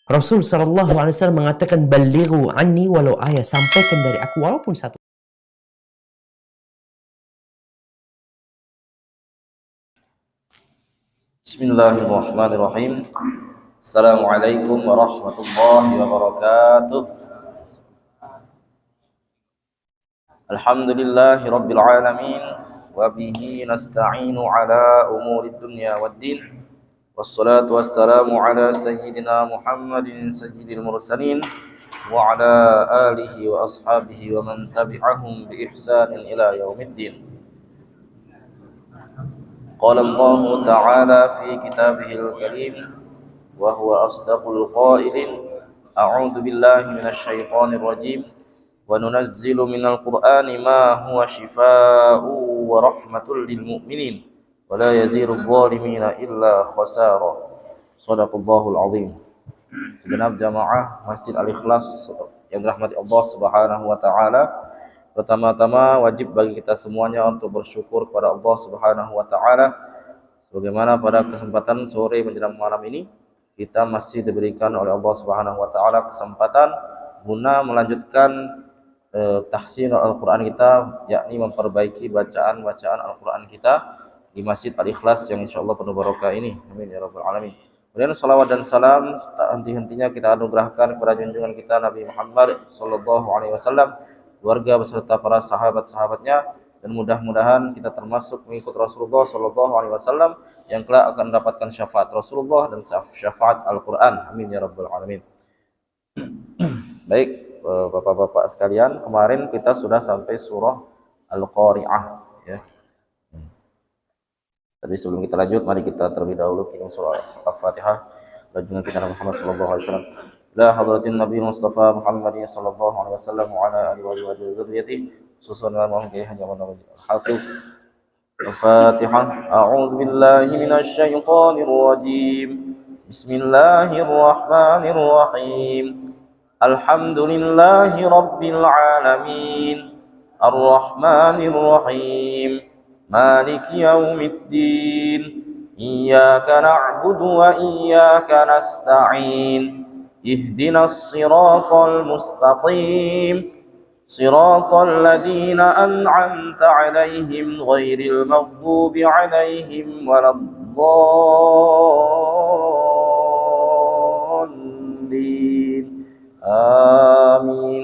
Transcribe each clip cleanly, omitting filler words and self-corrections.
Rasul Shallallahu Alaihi Wasallam mengatakan, balighu anni walau ayat, sampaikan dari aku walaupun satu. Bismillahirrahmanirrahim. Assalamualaikum warahmatullahi wabarakatuh. Alhamdulillahi rabbil alamin, wa bihi nasta'inu ala umurid dunya waddin. Wassalatu wassalamu ala sayyidina Muhammadin sayyidil mursalin wa ala alihi wa ashabihi wa man tabi'ahum bi ihsanin ila yaumiddin. Qala Allah ta'ala fi kitabihil karim wa huwa asdaqul qailin, a'udzu billahi minasy syaithanir rajim, wa nunazzilu minal qur'ani ma huwa shifaa'un wa rahmatul lil mu'minin wa la yazidul zalimina illa khasara. Shadaqallahul azim. Segenap jamaah Masjid Al-Ikhlas yang dirahmati Allah Subhanahu wa taala, pertama-tama wajib bagi kita semuanya untuk bersyukur kepada Allah Subhanahu wa taala sebagaimana pada kesempatan sore menjelang malam ini kita masih diberikan oleh Allah Subhanahu wa taala kesempatan guna melanjutkan tahsin Al-Qur'an kita, yakni memperbaiki bacaan-bacaan Al-Qur'an kita di Masjid Al-Ikhlas yang insyaallah penuh barokah ini. Amin ya rabbal alamin. Kemudian salawat dan salam tak henti-hentinya kita anugerahkan kepada junjungan kita Nabi Muhammad sallallahu alaihi wasallam, keluarga beserta para sahabat-sahabatnya, dan mudah-mudahan kita termasuk mengikut Rasulullah sallallahu alaihi wasallam yang kelak akan mendapatkan syafaat Rasulullah dan syafaat Al-Qur'an. Amin ya rabbal alamin. Baik, Bapak-bapak sekalian, kemarin kita sudah sampai surah Al-Qari'ah ya. Tapi sebelum kita lanjut, mari kita terlebih dahulu kirim surah Al-Fatihah dengan kita Nabi Muhammad sallallahu alaihi wasallam. La hadratin Nabi Mustafa Muhammadin sallallahu alaihi wasallam wa ala alihi wa dzurriyyatihi khususan wa mungkin hanya al-hafiz. Al-Fatihah. A'udzu billahi minasy syaithanir rajim. Bismillahirrahmanirrahim. Alhamdulillahi rabbil alamin. Ar-Rahmanir Rahim. مالك يوم الدين إياك نعبد وإياك نستعين اهدنا الصراط المستقيم صراط الذين أنعمت عليهم غير المغضوب عليهم ولا الضالين آمين.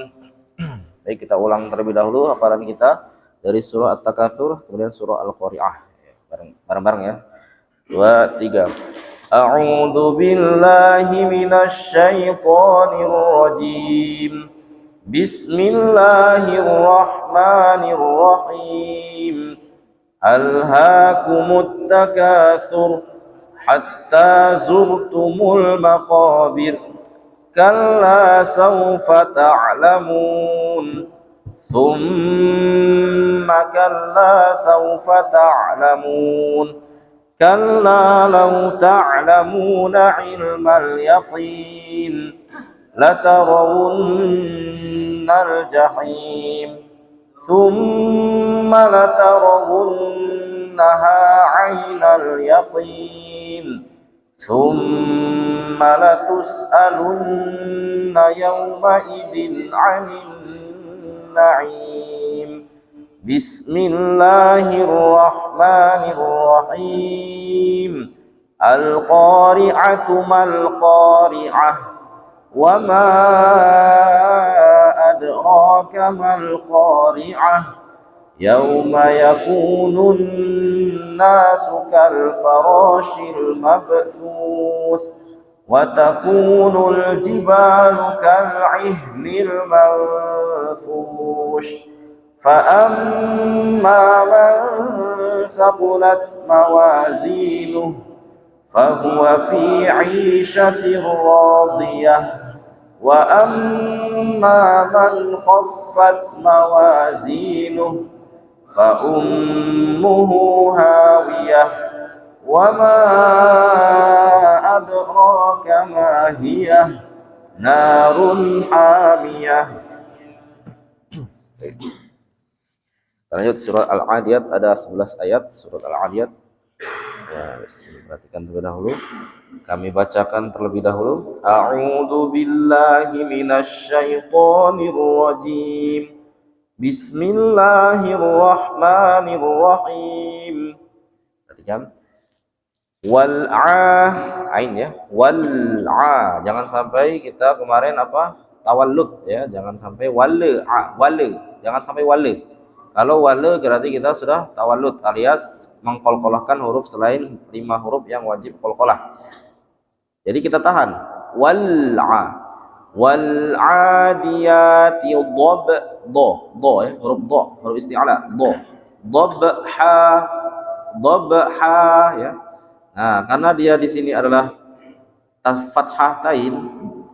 Baik, kita ulang terlebih dahulu hafalan kita dari surah At-Takatsur, kemudian surah Al-Qari'ah. Bareng-bareng ya. 2, 3. A'udzu billahi minasy syaithanir rajim. Bismillahirrahmanirrahim. Alhaakumut takatsur hatta zurtumul maqabir. Kalla sawfa ta'lamun. ثم كلا سوف تعلمون كلا لو تعلمون علم اليقين لترون الجحيم ثم لترونها عين اليقين ثم لتسألن يومئذ عن النعيم. بسم الله الرحمن الرحيم. القارعة ما القارعة وما أدراك ما القارعة يوم يكون الناس كالفراش المبثوث وتكون الجبال كالعهن المنفوش فأما من ثقلت موازينه فهو في عيشة راضية وأما من خفت موازينه فأمه هاوية وما أدراك ما هي نار حامية. Lanjut surat Al-Adiyat, ada 11 ayat surat Al-Adiyat. Ya, perhatikan terlebih dahulu. Kami bacakan terlebih dahulu. A'udzu billahi minasyaitonir rajim. Bismillahirrahmanirrahim. Perhatikan. Ain ya. Jangan sampai kita kemarin apa? Tawallud ya, jangan sampai jangan sampai wale. Kalau wale berarti kita sudah tawallud alias mengkolkolahkan huruf selain 5 huruf yang wajib kolkolah. Jadi kita tahan. Wal adiyati do ya, huruf isti'ala dobha ya. Nah, karena dia di sini adalah fathah tain,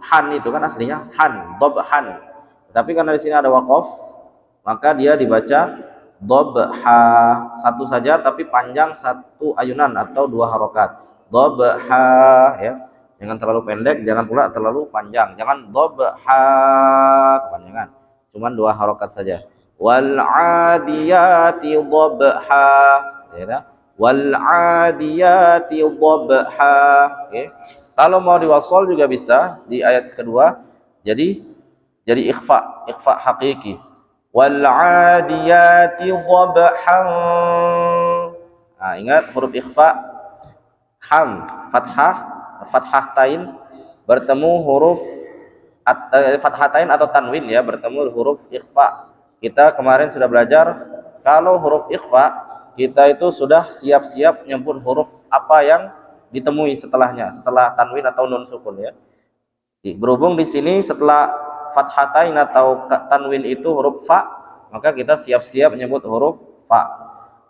han itu kan aslinya dobhan. Tapi karena di sini ada waqaf, maka dia dibaca dobha satu saja tapi panjang satu ayunan atau 2 harokat. Dobha ya. Jangan terlalu pendek, jangan pula terlalu panjang. Jangan dobha kepanjangan. Cuman 2 harokat saja. Wal adiyati dobha ya. Wal adiyati dobha. Oke. Kalau mau diwasol juga bisa di ayat kedua. Jadi ikhfa hakiki. Wal adiyati dobhan. Nah, ingat huruf ikhfa fathah tain bertemu huruf fathatain atau tanwin ya, bertemu huruf ikhfa. Kita kemarin sudah belajar kalau huruf ikhfa kita itu sudah siap-siap nyebut huruf apa yang ditemui setelahnya, setelah tanwin atau nun sukun ya. Berhubung di sini setelah fathatain atau tanwin itu huruf fa, maka kita siap-siap menyebut huruf fa.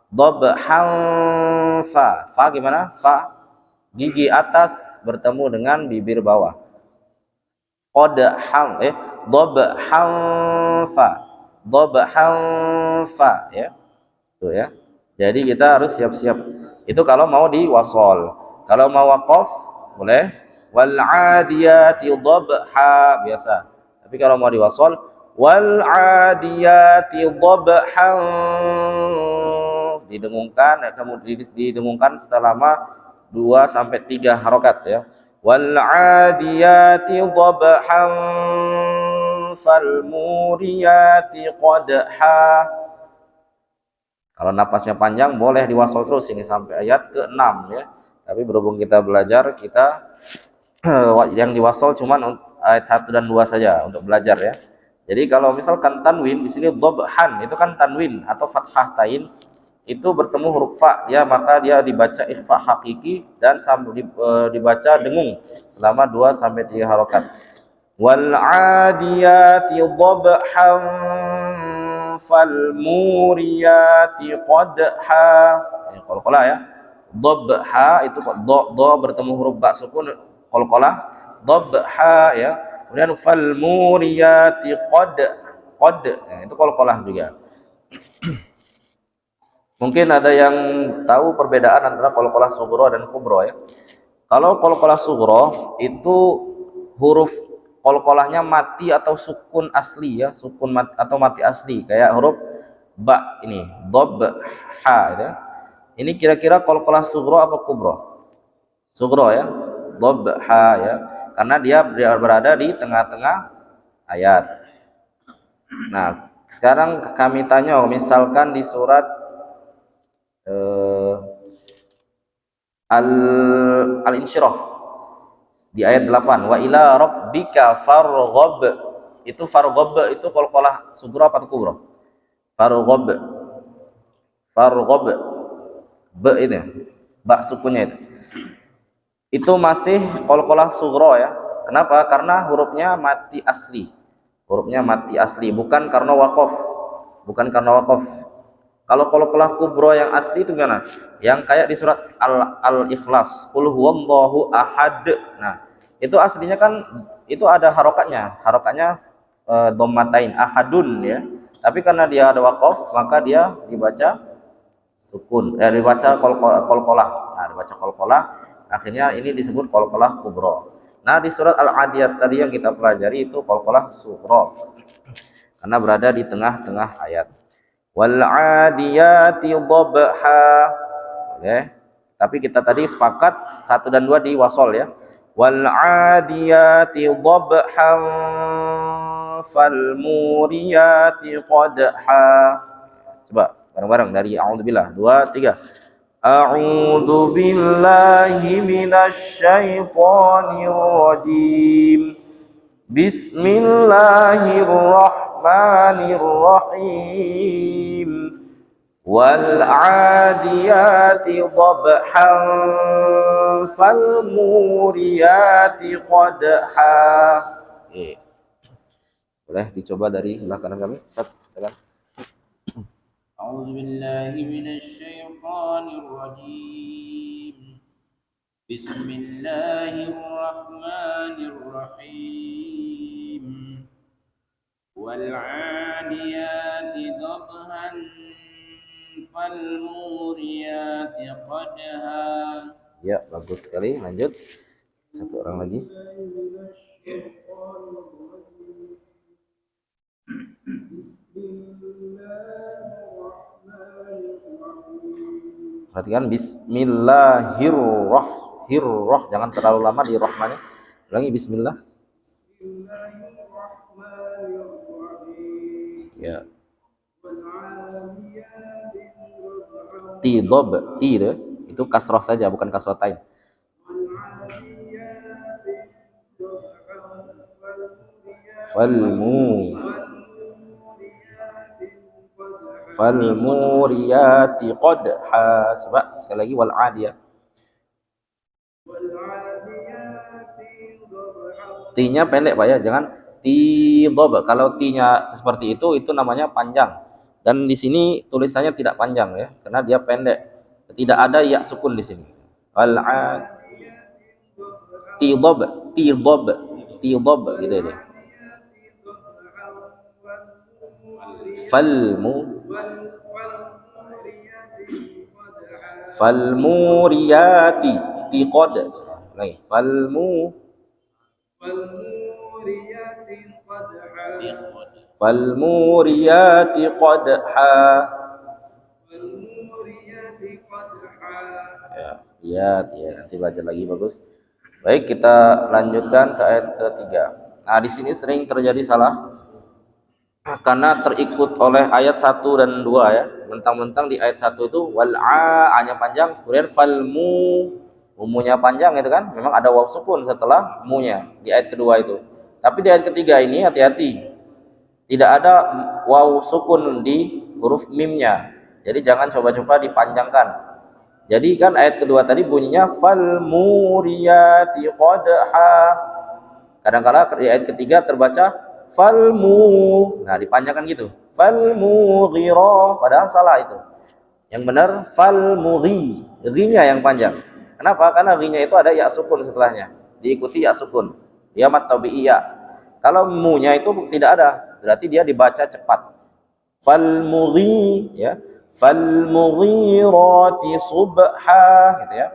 Dobhan fa gimana? Fa gigi atas bertemu dengan bibir bawah. Dobhan fa ya. Tuh ya. Jadi kita harus siap-siap. Itu kalau mau diwasol. Kalau mau waqaf boleh wal adiyati dobha biasa. Tapi kalau mau diwasol wal adiyati dobhan didengungkan, kemudian didengungkan selama 2 sampai 3 harokat ya. Wal adiyati dobhan fal muriyati qadha. Kalau napasnya panjang boleh diwasol terus ini sampai ayat ke-6 ya. Tapi berhubung kita belajar, kita yang diwasol cuman ayat 1 dan 2 saja untuk belajar ya. Jadi kalau misalkan tanwin di sini dobhan itu kan tanwin atau fathah tain itu bertemu huruf fa ya, maka dia dibaca ikhfa hakiki dan dibaca dengung selama 2 sampai 3 harokat. Wal adiyati dobhan fal muriyati qadha. Qalqalah ya. Dobha itu do bertemu huruf ba sukun qalqalah. Dobha ya. Kemudian fal muriyati qad ya, itu qalqalah juga. Mungkin ada yang tahu perbedaan antara qalqalah sughra dan kubra ya. Kalau qalqalah sughra itu huruf qalqalahnya mati atau sukun asli ya, sukun atau mati asli kayak huruf ba ini, dobha ya. Ini kira-kira qalqalah sughra apa kubra? Sughra ya, dobha ya. Karena dia berada di tengah-tengah ayat. Nah, sekarang kami tanya misalkan di surat Al-Insyirah di ayat 8 wa ila rabbika farghab. Itu farghab itu qalqalah sughra apa kubra? Farghab ba ini ba sukunnya itu masih qalqalah sughra ya. Kenapa? Karena hurufnya mati asli. Hurufnya mati asli, bukan karena waqaf. Kalau qalqalah kubra yang asli itu gimana? Yang kayak di surat Al-Ikhlas, qul huwallahu ahad. Nah, itu aslinya kan itu ada harokatnya. Harokatnya dhammatain ahadun ya. Tapi karena dia ada waqaf, maka dia dibaca sukun. Dibaca qalqalah. Nah, dibaca qalqalah, akhirnya ini disebut qalqalah kubra. Nah, di surat Al-Adiyat tadi yang kita pelajari itu qalqalah sughra. Karena berada di tengah-tengah ayat. Wal adiyati dhabha. Oke, Tapi kita tadi sepakat 1 dan 2 di wasol ya. Wal 'adiyati dhabhan fal muriyati qadha. Coba bareng-bareng dari a'udzubillah. 2 3. A'udzu billahi minasy syaithanir rajim. Bismillahirrahmanirrahim. Wal 'adiyati dhabhan fal muriyati qadha. Boleh dicoba dari sebelah kanan kami. Silakan. أعوذ بالله من الشيطان الرجيم بسم الله الرحمن الرحيم والعاديات ضبحا فالموريات قدحا. Ya, bagus sekali. Lanjut. Satu orang lagi. Perhatikan bismillahirrahmanirrahim. Jangan terlalu lama di rahmannya. Ulangi bismillah. Ya. Ti dob, ti itu kasroh saja, bukan kasrotain. Falmuriyati qadha. Coba sekali lagi wal 'adiyah. T-nya pendek Pak ya, jangan tidhab. Kalau T-nya seperti itu namanya panjang. Dan di sini tulisannya tidak panjang ya, karena dia pendek. Tidak ada ya sukun di sini. Wal 'adiyah tidhab gitu ya. Falmuriyati tiqad. Lagi falmuriyati qadha. Ya, nanti baca lagi bagus. Baik, kita lanjutkan ke ayat ketiga. Nah, di sini sering terjadi salah karena terikut oleh ayat 1 dan 2 ya. Mentang-mentang di ayat 1 itu wal a-nya panjang, kemudian falmu umunya panjang itu kan. Memang ada waw sukun setelah munya di ayat kedua itu. Tapi di ayat ketiga ini hati-hati. Tidak ada waw sukun di huruf mimnya. Jadi jangan coba-coba dipanjangkan. Jadi kan ayat kedua tadi bunyinya falmuriyati qadha. Kadang-kala di ayat ketiga terbaca falmu, nah dipanjangkan gitu, falmughira, padahal salah itu. Yang benar falmughi, ri-nya yang panjang. Kenapa? Karena ri-nya itu ada ya sukun setelahnya, diikuti ya sukun, dia mat tabi'iyah. Kalau mu-nya itu tidak ada, berarti dia dibaca cepat. Falmughi ya, falmughirati subha gitu ya,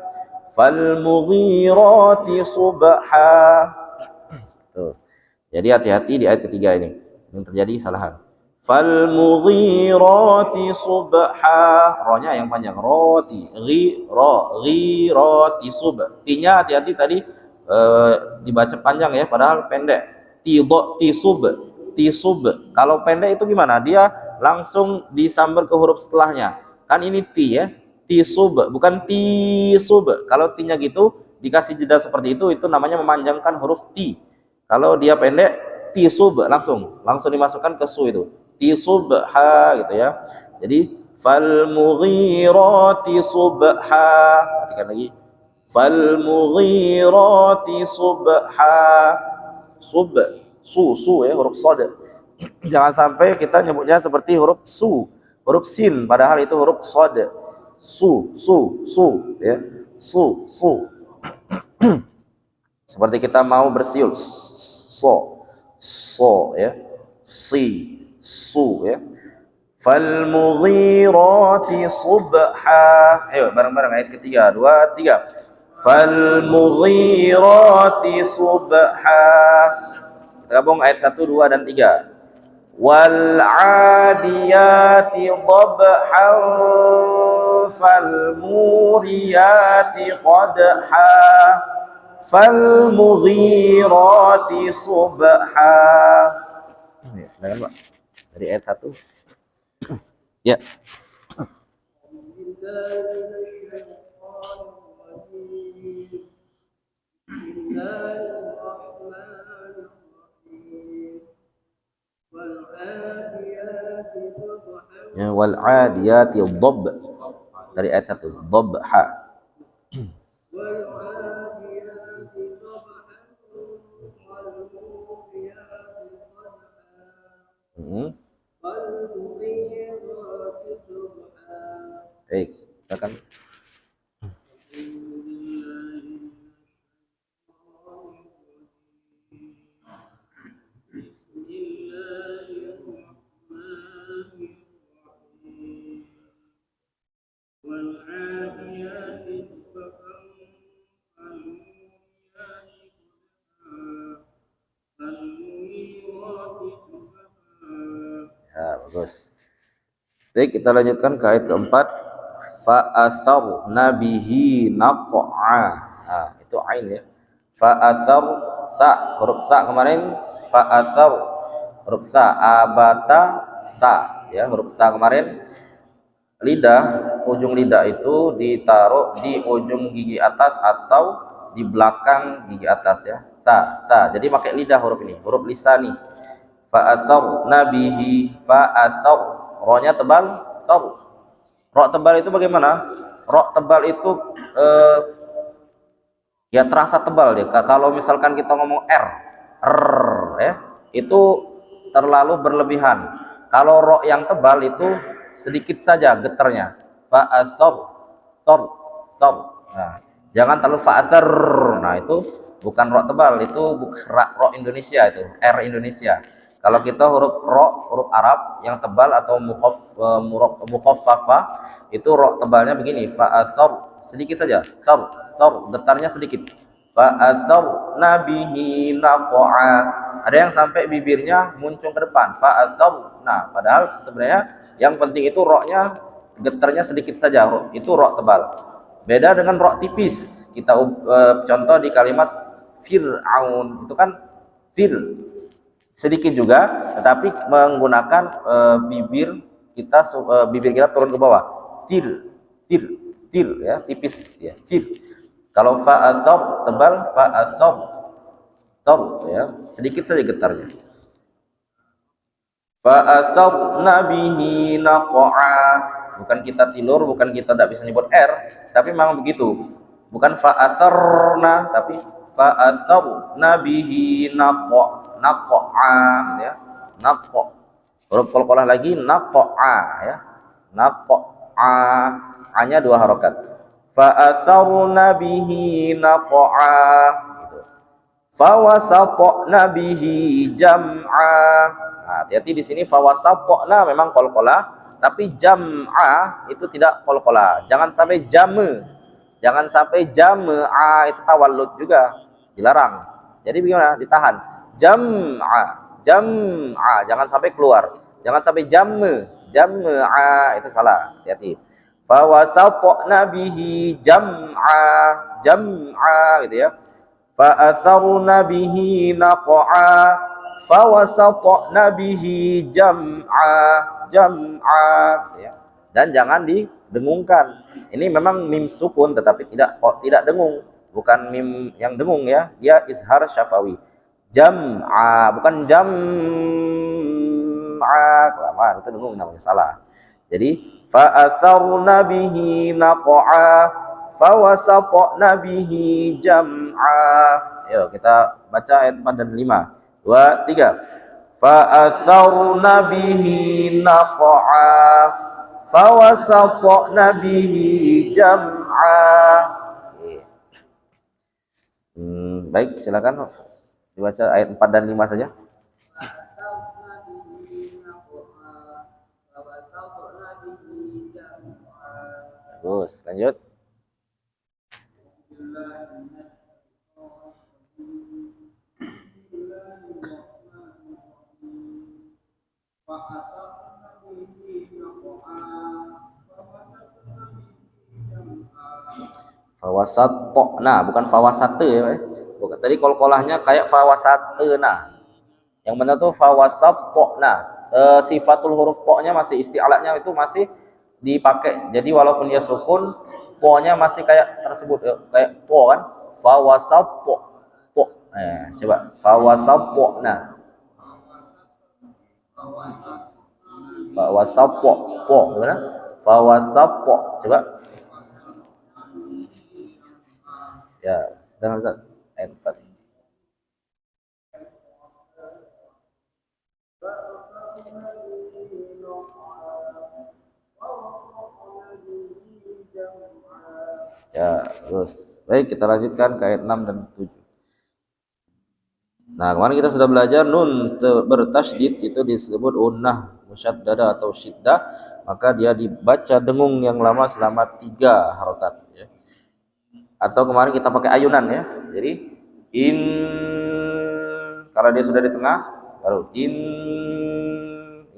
falmughirati subha. Tuh. Jadi hati-hati di ayat ketiga ini. Yang terjadi kesalahan. Falmughirati subha. Ro-nya yang panjang. Roti. Ghirati subha. T-nya hati-hati tadi dibaca panjang ya, padahal pendek. Tisub. Kalau pendek itu gimana? Dia langsung disambar ke huruf setelahnya. Kan ini T ya. Tisub, bukan tisub. Kalau T-nya gitu dikasih jeda seperti itu namanya memanjangkan huruf T. Kalau dia pendek, tisub langsung dimasukkan ke su itu. Tisubha gitu ya. Jadi falmughirati subha. Perhatikan lagi. Falmughirati subha. Su ya, huruf shad. Jangan sampai kita nyebutnya seperti huruf su, huruf sin, padahal itu huruf shad. Su ya. Su. Seperti kita mau bersiul, so ya, su ya. Falmughirati subha. Ayo bareng-bareng ayat ketiga, 2 3. Falmughirati subha. Kita gabung ayat 1 2 dan 3. Wal 'adiyati dhabhan falmuriyati qadha falmughirati subha. Ya, silakan Pak. Dari ayat 1. Ya. Ya, wal adiyati dhab. Dari ayat 1. Dhabha. Baik, silakan. Ya, bagus. Baik, kita lanjutkan ke ayat keempat. Fa'asar nabihi naq'a. Nah, itu ain ya. Fa'asar sa, huruf sa kemarin fa'asar huruf sa, abata sa ya, huruf sa kemarin. Lidah, ujung lidah itu ditaruh di ujung gigi atas atau di belakang gigi atas ya. Sa. Jadi pakai lidah huruf ini, huruf lisani. Fa'asar nabihi fa'asar. Ro-nya tebal, sar. Ro tebal itu bagaimana? Ro tebal itu ya terasa tebal dia. Kalau misalkan kita ngomong r ya, itu terlalu berlebihan. Kalau ro yang tebal itu sedikit saja getarnya. Fa'asar, sar. Nah, jangan terlalu fa'asar. Nah, itu bukan ro tebal, itu ro Indonesia, itu r Indonesia. Kalau kita huruf ro, huruf Arab yang tebal atau mukhaffafah, itu ro tebalnya begini, fa'asar, sedikit saja, sar, getarnya sedikit. Fa'asar nabihi naq'a. Ada yang sampai bibirnya muncung ke depan, fa'asar. Nah, padahal sebenarnya yang penting itu ro-nya getarnya sedikit saja, itu ro tebal. Beda dengan ro tipis. Kita contoh di kalimat Fir'aun, itu kan fil sedikit juga, tetapi menggunakan bibir kita turun ke bawah. Fil ya, tipis ya, fil. Kalau fa'asab tebal, fa'asab ya, sedikit saja getarnya. Fa'asab nabihi naq'a. Bukan kita tilur, bukan kita tidak bisa nyebut r, tapi memang begitu. Bukan fa'asarna, tapi fa'asab nabihi naq'a ya. Naq'a. Huruf qalqalah lagi naq'a ya. Naq'a. A-nya 2 harokat. Fa'asarna bihi naq'a gitu. Fawasatna bihi jam'a. Nah, hati-hati di sini fawasatna memang qalqalah, tapi jam'a itu tidak qalqalah. Jangan sampai jame. Jangan sampai jam'a itu tawallud juga. Dilarang. Jadi bagaimana? Ditahan. Jam'a, jangan sampai keluar. Jangan sampai jam'a itu salah. Hati-hati. Fawasatna bihi jam'a gitu ya. Fa'atharna bihi naq'a fawasatna bihi jam'a ya. Dan jangan didengungkan. Ini memang mim sukun tetapi tidak dengung. Bukan mim yang dengung ya, dia izhar syafawi. Jam'a, bukan jam'a. Kelamaan itu dengung namanya, salah. Jadi fa'atharna bihi naq'a fawasatna bihi jam'a. Yuk kita baca ayat 4 dan 5. 2, 3. Fa'atharna bihi naq'a fawasatna bihi jam'a. Baik, silakan dibaca ayat 4 dan 5 saja. Bagus, lanjut. Fawasatna, bukan fawasate ya. Bukan. Tadi kolkolahnya kayak fawasatena. Yang benar tuh fawasatna. Sifatul huruf to-nya masih isti'alanya itu masih dipakai. Jadi walaupun dia sukun, po-nya masih kayak tersebut kayak po kan. Fawasatto. To. Coba fawasatna. Fawasatto. Po, gimana? Fawasatto. Coba. Ya, dengan Ustaz. Ayat 4. Ya, terus. Baik, kita lanjutkan ke ayat 6 dan 7. Nah, kemarin kita sudah belajar nun bertasydid itu disebut unnah musyaddada atau syiddah, maka dia dibaca dengung yang lama selama 3 harokat ya. Atau kemarin kita pakai ayunan ya. Jadi in, kalau dia sudah di tengah baru in,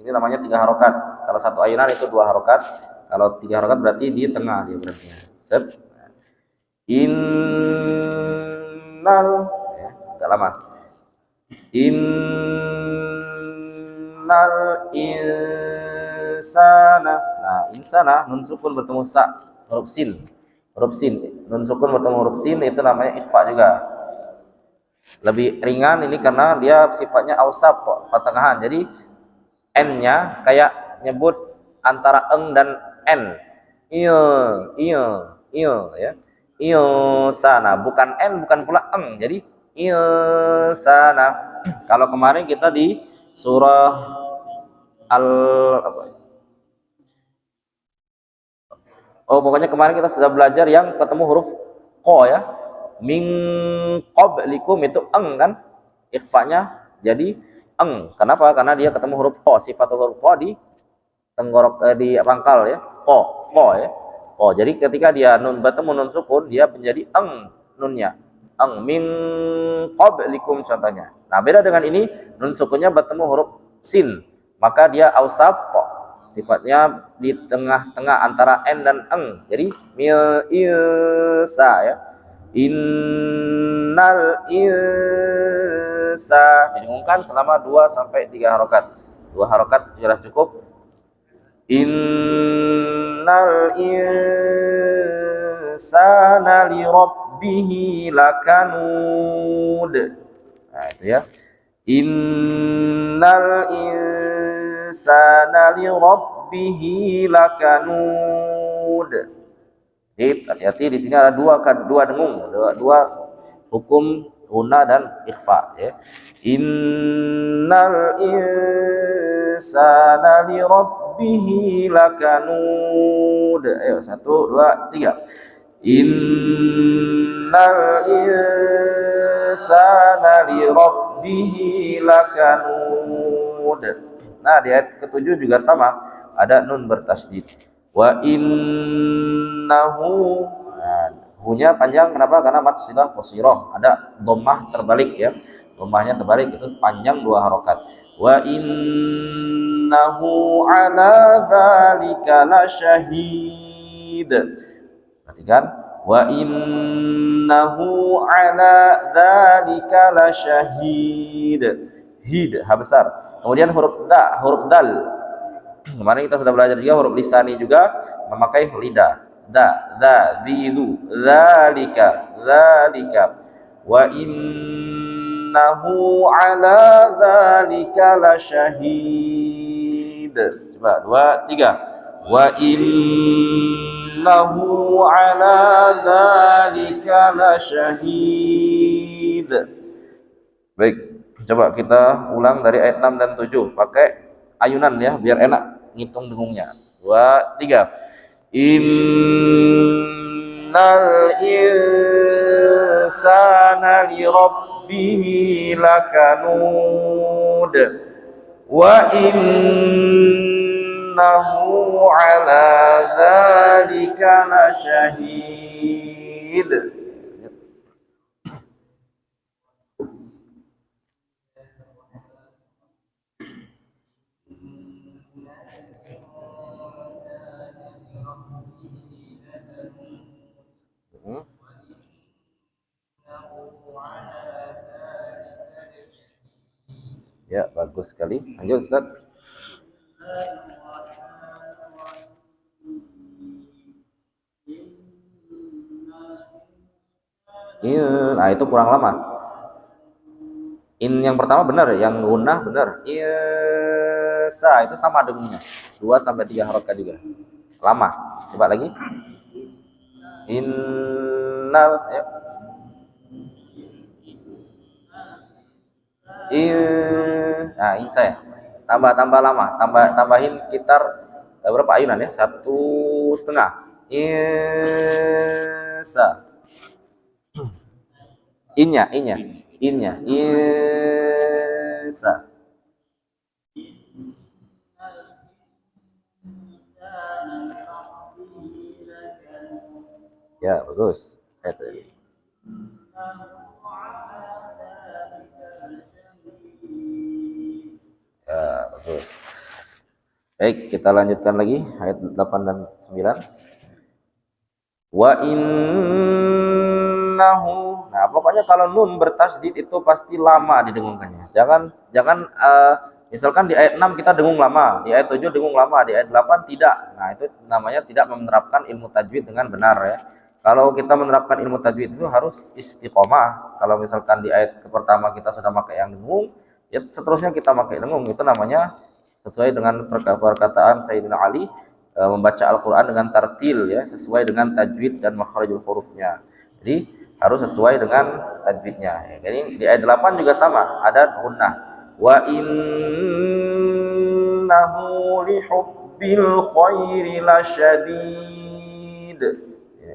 ini namanya 3 harokat. Kalau satu ayunan itu 2 harokat. Kalau 3 harokat berarti di tengah dia berarti. Set. Innal ya, agak lama. Innal insana. Nah, insana nun sukun bertemu sa, huruf sin. Huruf sin. Nun sukun bertemu huruf sin itu namanya ikhfa juga. Lebih ringan ini karena dia sifatnya ausab, pertengahan. Jadi n-nya kayak nyebut antara eng dan n. Iya, iya, iya ya. Iya sana, bukan n, bukan pula eng. Jadi iya sana. Kalau kemarin kita di surah al apa? Oh, pokoknya kemarin kita sudah belajar yang ketemu huruf ko ya. Min qablikum itu eng kan? Ikhfanya jadi eng. Kenapa? Karena dia ketemu huruf ko, sifatul huruf ko di tenggorok di pangkal ya. Ko ya. Ko. Jadi ketika dia nun bertemu nun sukun, dia menjadi eng nunnya. Eng min qablikum contohnya. Nah, beda dengan ini, nun sukunnya bertemu huruf sin, maka dia ausab ko. Sifatnya di tengah-tengah antara n dan eng. Jadi mil isa ya. Innal insa didengungkan selama 2 sampai 3 harokat. 2 harokat sudah cukup. Innal insana li rabbihi lakanud. Nah, itu ya. Innal insana li rabbihi lakanud. Jadi hati-hati di sini ada dua dengung, dua hukum guna dan ikhfa ya. Innal insana li rabbihi lakanud. Ayo 1 2 3. Innal insana li rabbihi lakanud. Nah, di ayat ke-7 juga sama, ada nun bertasydid. Wa innahu, nah, hu-nya panjang kenapa? Karena mat silah qasirah, ada dhammah terbalik ya. Dhammahnya terbalik itu panjang 2 harokat. Wa innahu ala dzalika lasyahid. Perhatikan, wa innahu ala dzalika lasyahid. Hid, ha besar. Kemudian huruf dal. Kemarin kita sudah belajar juga huruf lisani juga memakai lidah. Dilu, zalika, wa innahu ala zalika lasyahid. Coba 2 3. Wa innahu ala zalika lasyahid. Baik, coba kita ulang dari ayat 6 dan 7 pakai ayunan ya biar enak ngitung dengungnya. 2 3. Innal insana li rabbihi lakanud wa innahu ala dzalika lasyahid. Ya, bagus sekali. Lanjut Ustaz. Nah itu kurang lama. In yang pertama benar, yang gunnah benar. Sa itu sama dengunnya. 2 sampai 3 harokat juga. Lama. Coba lagi. Innal ya. Nah, insa ya. Tambah lama, tambahin sekitar berapa ayunan ya? 1,5. Insa. Innya. Insa. Ya, bagus. Saya tadi. Ya, bagus. Baik, kita lanjutkan lagi ayat 8 dan 9. Wa innahu. Nah, pokoknya kalau nun bertasydid itu pasti lama didengungkannya. Jangan misalkan di ayat 6 kita dengung lama, di ayat 7 dengung lama, di ayat 8 tidak. Nah, itu namanya tidak menerapkan ilmu tajwid dengan benar ya. Kalau kita menerapkan ilmu tajwid itu harus istiqomah. Kalau misalkan di ayat pertama kita sudah pakai yang dengung, ya seterusnya kita pakai dengung. Itu namanya sesuai dengan perkataan Sayyidina Ali, membaca Al-Quran dengan tartil ya, sesuai dengan tajwid dan makharijul hurufnya. Jadi harus sesuai dengan tajwidnya ya. Jadi di ayat 8 juga sama, ada gunnah. Wa innahu lihubbil khairi lasyadid.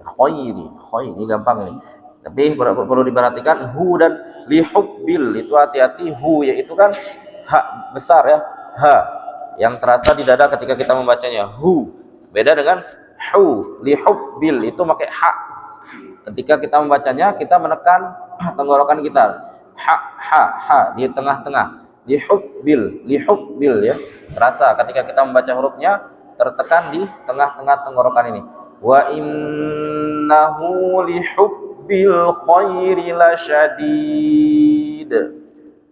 Khairi ini gampang ini. Tapi perlu diperhatikan hu dan lihubbil itu hati-hati. Hu yaitu kan hak besar ya, ha yang terasa di dada ketika kita membacanya. Hu beda dengan hu. Lihubbil itu pakai hak. Ketika kita membacanya kita menekan tenggorokan kita. Ha di tengah-tengah. Lihubbil ya. Terasa ketika kita membaca hurufnya tertekan di tengah-tengah tenggorokan ini. Wa innahu lihubbil khairi lasyadid.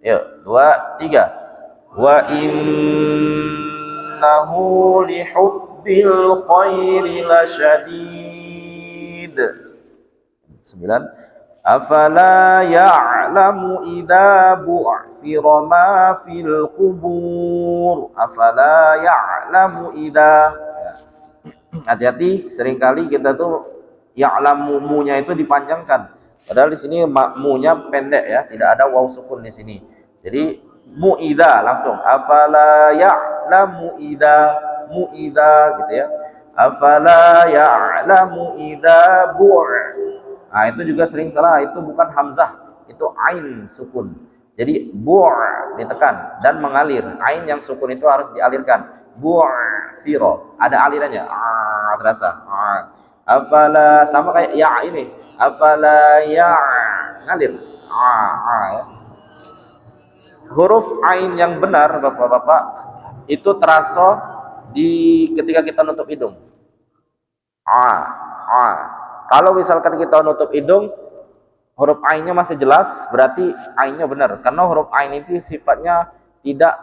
Yuk, 2, 3. Wa innahu lihubbil khairi lasyadid. 9. Afala ya'lamu idza bu'thira ma fil qubur. Afala ya'lamu idza. Hati-hati, seringkali kita tuh ya'lamu mu-nya itu dipanjangkan. Padahal di sini mu-nya pendek ya, tidak ada waw sukun di sini. Jadi mu'idza langsung. Afala ya'lamu idza mu'idza gitu ya. Afala ya'lamu idza Nah, itu juga sering salah, itu bukan hamzah, itu ain sukun. Jadi ditekan dan mengalir. Ain yang sukun itu harus dialirkan. Bu'thiro, ada alirannya. Terasa. Afala sama kayak ya ini. Afala ya ngalir. Ya. Huruf ain yang benar Bapak-bapak itu terasa ketika kita nutup hidung. Kalau misalkan kita nutup hidung, huruf ainnya masih jelas, berarti ainnya benar. Karena huruf ain itu sifatnya tidak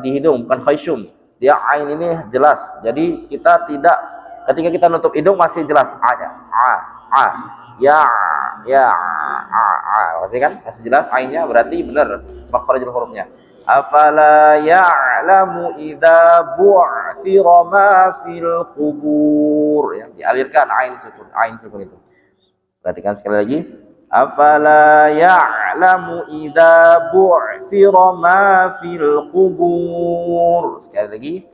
di hidung, bukan khaysyum. Dia ain ini jelas. Jadi kita tidak, ketika kita nutup hidung masih jelas a-nya. Masih kan? Masih jelas ainnya, berarti benar makharijul hurufnya. Afala ya'lamu idza bu'thira ma fil qubur. Ya, dialirkan ain sukun itu. Perhatikan sekali lagi. Afala ya'lamu idza bu'thira ma fil qubur. Sekali lagi.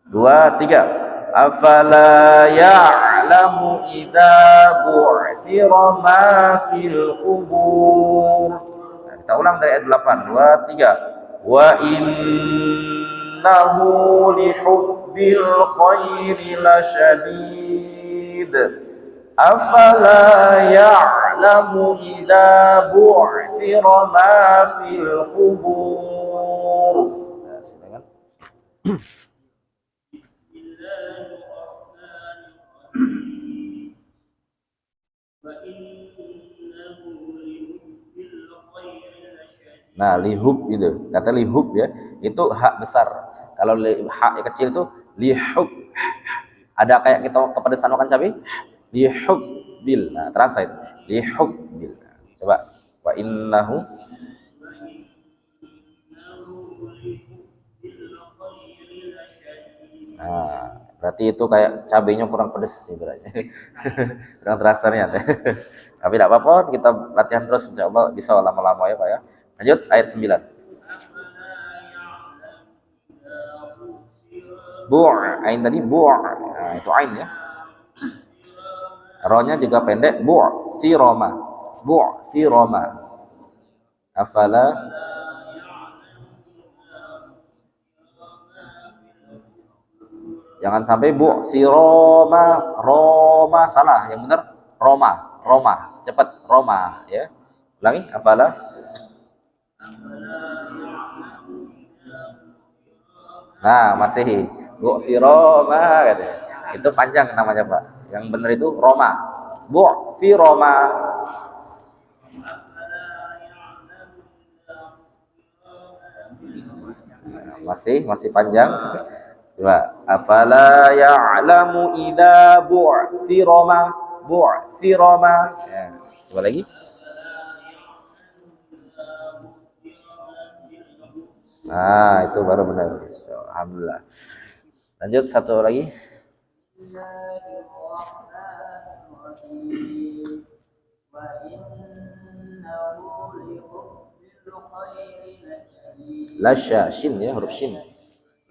2, 3. Afala ya'lamu idza bu'thira ma fil qubur. Nah, kita ulang dari ayat 8. 2, 3. Wa innahu lihubbil khairi lasyadid. Afala ya'lamu idza bu'thira ma fil qubur. Nah, silakan. Nah, lihub itu. Kata lihub ya, itu hak besar. Kalau hak kecil itu lihub. Ada kayak kita kepedesan makan cabai? Lihub bil. Nah, terasa itu. Lihub bil. Nah, coba wa innahu. Nah, berarti itu kayak cabenya kurang pedes sih berarti. Kurang terasa nih. Tapi tidak apa-apa, kita latihan terus insya Allah bisa lama-lama ya Pak ya. Lanjut ayat 9. Bu' ain tadi bu'. Nah, itu ain ya. Ro-nya juga pendek, bu' siroma. Bu' siroma. Afala jangan sampai bu si Roma salah, yang benar Roma cepat Roma ya. Ulangi afala. Nah masih bu si Roma katanya. Itu panjang namanya Pak, yang benar itu Roma, bu si Roma. Masih panjang. Coba afala ya'lamu idza bu'thira ma ya. Coba lagi. Nah, itu baru benar. Alhamdulillah. Lanjut satu lagi. Lasya shin ya, huruf shin.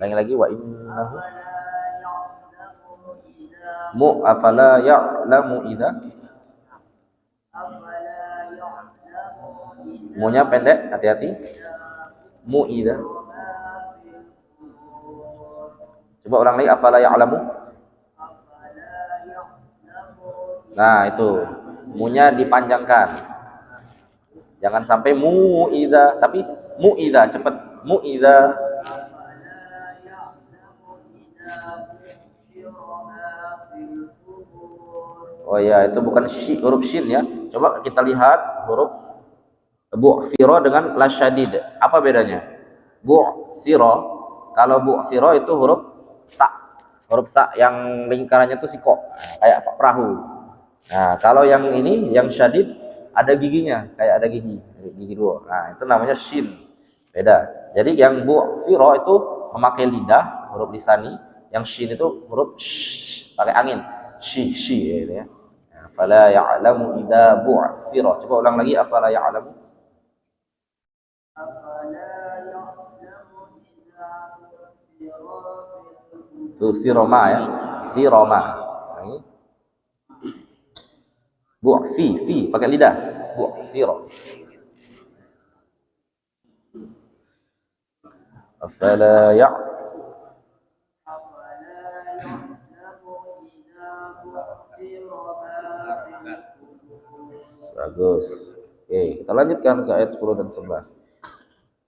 Lagi wa innahu mu afala ya'lamu idza. Mu-nya pendek, hati-hati. Mu idza. Coba ulang lagi afala ya'lamu. Nah, itu. Mu-nya dipanjangkan. Jangan sampai mu idza, tapi mu idza cepat. Mu idza. Oh ya, itu bukan huruf shin ya. Coba kita lihat huruf bu'thira dengan la syadid. Apa bedanya? Bu'thira, kalau bu'thira itu huruf ta. Huruf ta yang lingkarannya itu siko, kayak perahu. Nah, kalau yang ini yang syadid ada giginya, kayak ada gigi dua. Nah, itu namanya shin. Beda. Jadi yang bu'thira itu memakai lidah, huruf lisani. Yang shin itu huruf sh, pakai angin. Shi gitu ya. Afala ya'lamu idza bu'thira. Coba ulang lagi afala ya'lamu. Itu siroma ya. Siroma. Lagi. Fi pakai lidah. Bu'thira. Afala ya'lamu. Bagus. Oke, kita lanjutkan ke ayat 10 dan 11.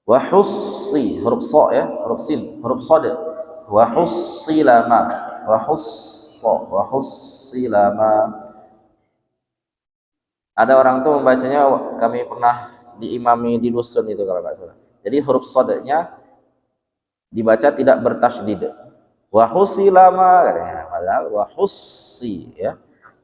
Wa hussi, huruf so ya, huruf sin, huruf sod. Wa hussilama, wa hussilama. Ada orang tuh membacanya, kami pernah diimami di dusun itu kalau nggak salah. Jadi huruf sodnya dibaca tidak bertasydid. Wa hussilama katanya, padahal wa hussi ya.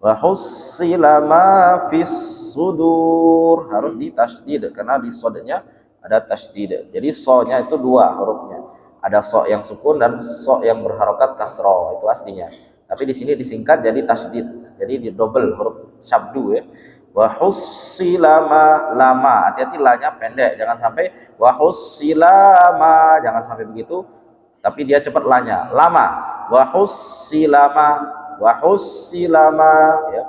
Wa hussila ma fis sudur, harus ditasydid karena di sodnya ada tasydid. Jadi so-nya itu dua hurufnya. Ada so yang sukun dan so yang berharokat kasroh, itu aslinya. Tapi di sini disingkat jadi tasydid. Jadi di double huruf syabdu ya. Wa hussila ma, lama, hati-hati lanya pendek, jangan sampai wa hussila ma, jangan sampai begitu. Tapi dia cepat lanya, lama. Wa hussila ma, wa hussilama ya.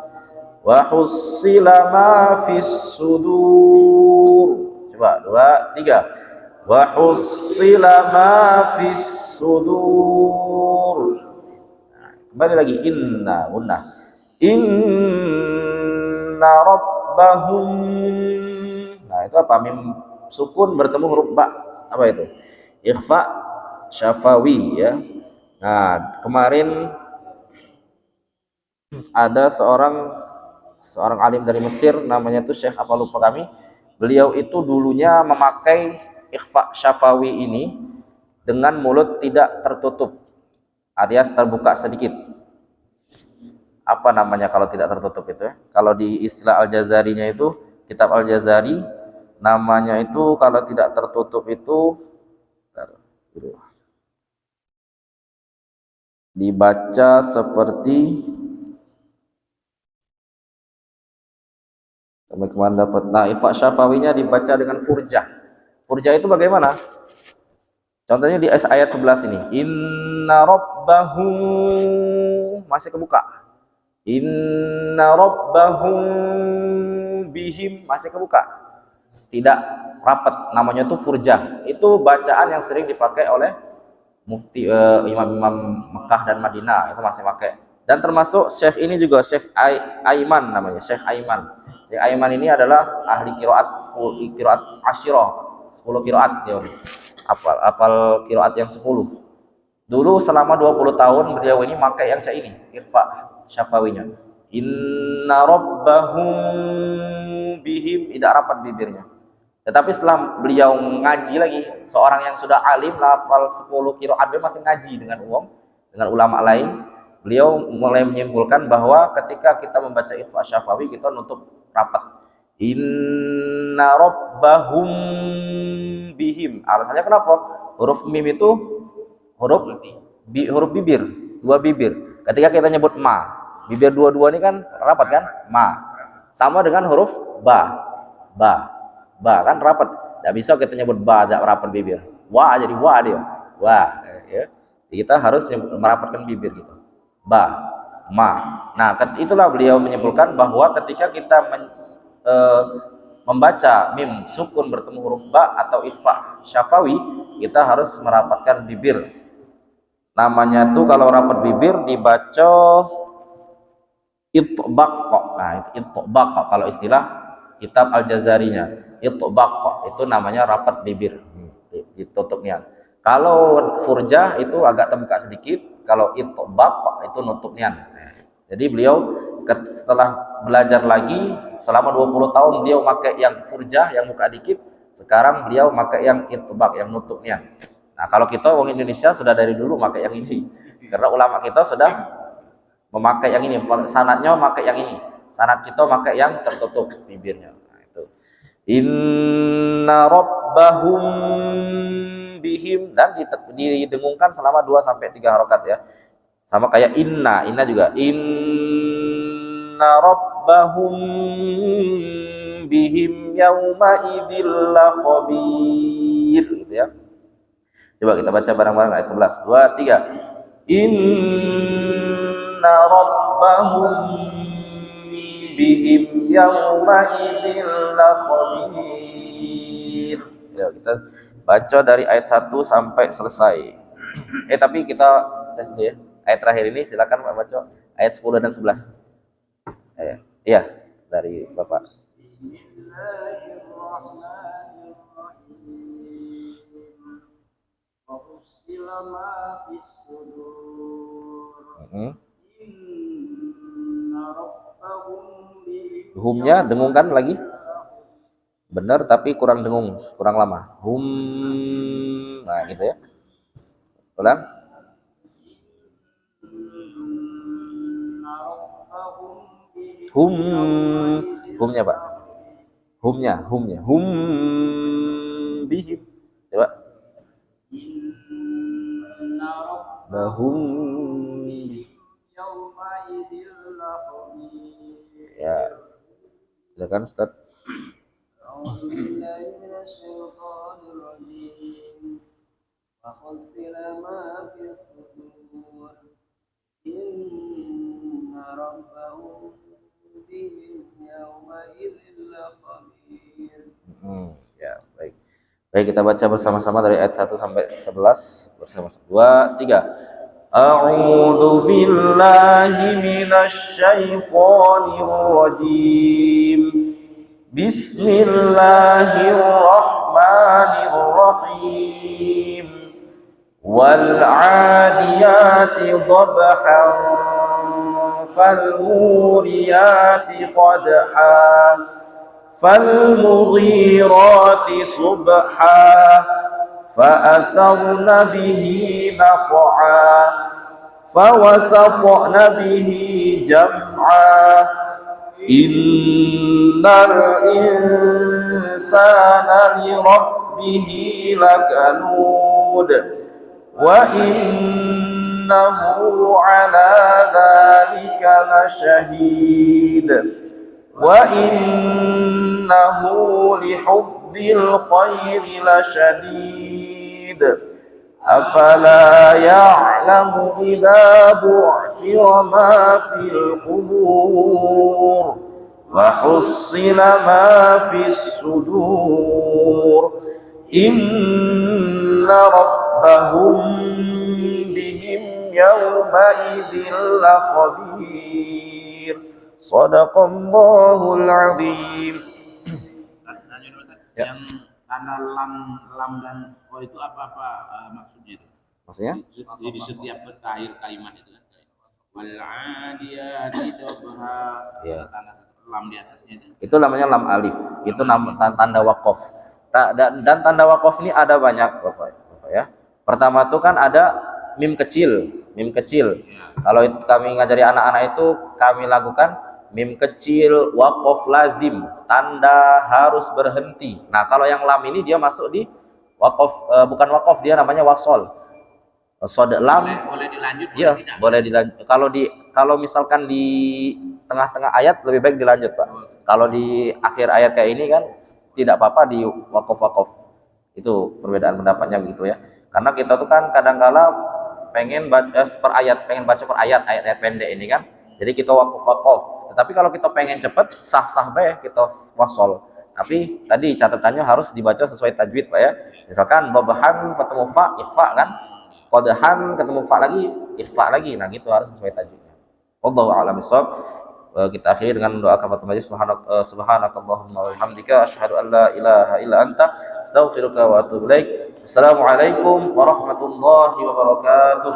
Wa hussilama fis sudur. Coba 2 3. Wa hussilama fis sudur. Nah, kembali lagi inna rabbahum. Nah, itu apa? Mim sukun bertemu huruf ba. Apa itu? Ikhfa syafawi ya. Nah, kemarin ada seorang alim dari Mesir, namanya tuh Syekh apa lupa kami, beliau itu dulunya memakai ikhfa syafawi ini dengan mulut tidak tertutup, alias terbuka sedikit. Apa namanya kalau tidak tertutup itu ya? Kalau di istilah Al-Jazarinya itu, kitab Al-Jazari, namanya itu kalau tidak tertutup itu dibaca seperti sampai kemana dapat. Nah, ikhfa syafawinya dibaca dengan furjah. Furjah itu bagaimana? Contohnya di ayat 11 ini. Inna rabbahu, masih kebuka. Inna rabbahum bihim, masih kebuka. Tidak rapat, namanya itu furjah. Itu bacaan yang sering dipakai oleh mufti imam-imam Mekah dan Madinah, itu masih pakai. Dan termasuk Syekh ini juga, Syekh Aiman namanya, Syekh Aiman. Syekh Aiman ini adalah ahli qiraat 10 qiraat asyirah, 10 qiraat dia. Apal qiraat yang 10. Dulu selama 20 tahun beliau ini pakai yang cak ini, ikhfa syafawinya. Inna rabbahum bihim, tidak rapat bibirnya. Tetapi setelah beliau ngaji lagi, seorang yang sudah alim hafal 10 qiraat, dia masih ngaji dengan ulama lain, beliau mulai menyimpulkan bahwa ketika kita membaca ikhfa syafawi, kita nutup rapat. Inna rabbahum bihim. Alasannya kenapa? Huruf mim itu huruf bibir, dua bibir. Ketika kita nyebut ma, bibir dua-dua ini kan rapat kan? Ma. Sama dengan huruf ba kan rapat. Tidak bisa kita nyebut ba tidak rapat bibir. Wa jadi wa dia. Wa. Ya. Kita harus merapatkan bibir gitu. Ba, ma. Nah, itulah beliau menyimpulkan bahwa ketika kita membaca mim sukun bertemu huruf ba atau ikhfa syafawi, kita harus merapatkan bibir. Namanya tuh kalau rapat bibir dibaca itbaq. Nah, itbaq kalau istilah kitab Al-Jazarinya. Itbaq itu namanya rapat bibir, ditutupnya. Kalau furjah itu agak terbuka sedikit, kalau itbaq itu nutupnya. Jadi beliau setelah belajar lagi selama 20 tahun beliau pakai yang furjah yang buka dikit, sekarang beliau pakai yang itbaq yang nutupnya. Nah, kalau kita orang Indonesia sudah dari dulu pakai yang ini. Karena ulama kita sudah memakai yang ini, sanadnya pakai yang ini. Sanad kita pakai yang tertutup bibirnya. Nah, itu. Inna rabbahum bihim, dan didengungkan selama 2 sampai 3 harokat ya. Sama kayak inna juga. Inna rabbahum bihim yauma idzil khabir gitu ya. Coba kita baca bareng-bareng ayat 11. 2 3. Inna rabbahum bihim yauma idzil khabir. Ya, kita baca dari ayat 1 sampai selesai. Tapi kita tes dulu ya. Ayat terakhir ini silakan Pak baca ayat 10 dan 11. Iya, dari Bapak. Humnya dengungkan lagi. Benar tapi kurang dengung, kurang lama. Hum. Nah, gitu ya. Ulang. Humnya Pak. Humnya. Hum bihim. Coba. Bahum. Ya. Silakan Ustaz. Ya, baik. Baik, kita baca bersama-sama dari ayat 1 sampai 11 bersama-sama. 2 3. A'udzu billahi minasy syaithanir rajim. Bismillahirrahmanirrahim. Wal 'adiyati dhabhan fal muriyati qadha فالمغيرات صبحا فأثرن به نقعا فوسطن به جمعا إن الإنسان لربه لكنود وإنه على ذلك لشهيد وإنه لحب الخير لشديد أفلا يعلم إذا بعثر ما في القبور وحصل ما في الصدور إن ربهم بهم يومئذ لخبير صدق الله العظيم. Yang tanda lam dan kho itu apa maksudnya itu? Maksudnya? Di setiap akhir kalimat itu kan. Wal adiyati dabha. Ya. Tanda lam di atasnya itu. Itu namanya lam alif. Itu tanda wakaf. Dan tanda wakaf ini ada banyak, Bapak ya. Pertama itu kan ada mim kecil. Ya. Kalau kami ngajari anak-anak itu kami lakukan mim kecil wakaf lazim, tanda harus berhenti. Nah, kalau yang lam ini dia masuk di wakaf, bukan wakaf, dia namanya wasol. Sod lam Boleh dilanjut, ya, tidak? boleh dilanjut. Kalau misalkan di tengah-tengah ayat lebih baik dilanjut, Pak. Kalau di akhir ayat kayak ini kan tidak apa-apa di wakaf. Itu perbedaan pendapatnya begitu ya. Karena kita tuh kan kadang-kala pengen baca per ayat pendek ini kan. Jadi kita wakaf. Tetapi kalau kita pengen cepet, sah-sah bae kita wasol. Tapi tadi catatannya harus dibaca sesuai tajwid, Pak ya. Misalkan dhabhan ketemu fa, ikhfa kan. Qadhan ketemu fa lagi, ikhfa lagi. Nah, gitu harus sesuai tajwidnya. Wallahu a'lam bishawab. Kita akhiri dengan doa kafaratul majlis. Subhanakallahumma wa bihamdika asyhadu an la ilaha illa anta astaghfiruka wa atubu ilaik. Assalamualaikum warahmatullahi wabarakatuh.